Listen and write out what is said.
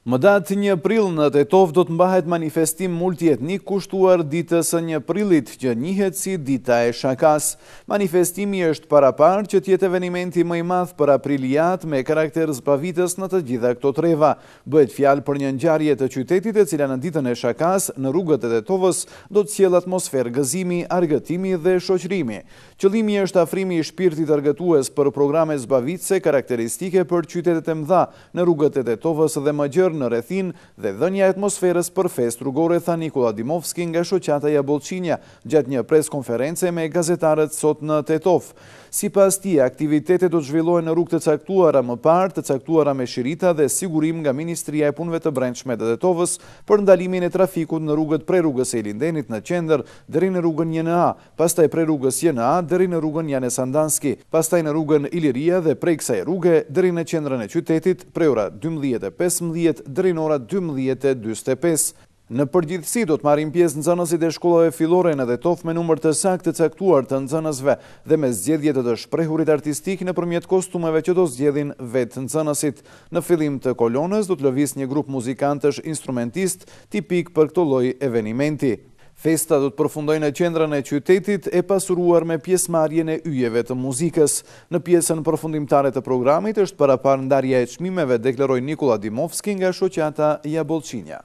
Më datë 1 prill në Tetov do të mbahet manifestim multietnik kushtuar ditës së 1 prillit, që njihet si Dita e Shakas. Manifestimi është parapar që t'jetë evenimenti më i madh për apriliat me karakter zbavitës në të gjitha këto treva. Bëhet fjalë për një ngjarje të qytetit e cila në ditën e Shakas në rrugët e Tetovës do të sjellë atmosferë gëzimi, argëtimi dhe shoqërimi. Qëllimi është afrimi i shpirtit argëtues për programe zbavitëse karakteristike për qytetet e mëdha në rrugët e Tetovës dhe më gjerë në rrethin dhe dhënia e atmosferës për fest rrugore, tha Nikola Dimovski nga shoqata Jabollçinja gjatë një preskonference me gazetarët sot në Tetov. Sipas tij, aktivitetet do të zhvillohen në rrugë të caktuara më parë, të caktuara me shirita dhe sigurim nga Ministria e Punëve të Brendshme të Tetovës për ndalimin e trafikut në rrugët prej rrugës e Ilindenit në qendër deri në rrugën 1A, pastaj prej rrugës 1A deri në rrugën Jane Sandanski, pastaj në rrugën Iliria dhe prej kësaj rruge deri në qendrën e qytetit prej ora 12:15 deri në ora 12:45. Në përgjithësi do të marrin pjesë nxënësit e shkollave fillore në Tetov me numër të saktë të caktuar të nxënësve dhe me zgjedhje të shprehurit artistik nëpërmjet kostumeve që do zgjedhin vetë nxënësit. Në fillim të kolonës do të lëviz një grup muzikantësh instrumentist tipik për këtë lloj evenimenti. Festa do të përfundojë në qendrën e qytetit e pasuruar me pjesëmarrjen e yjeve të muzikës. Në pjesën përfundimtare të programit është parapar ndarja e çmimeve, deklaroi Nikola Dimovski nga shoqata Jabollçinja.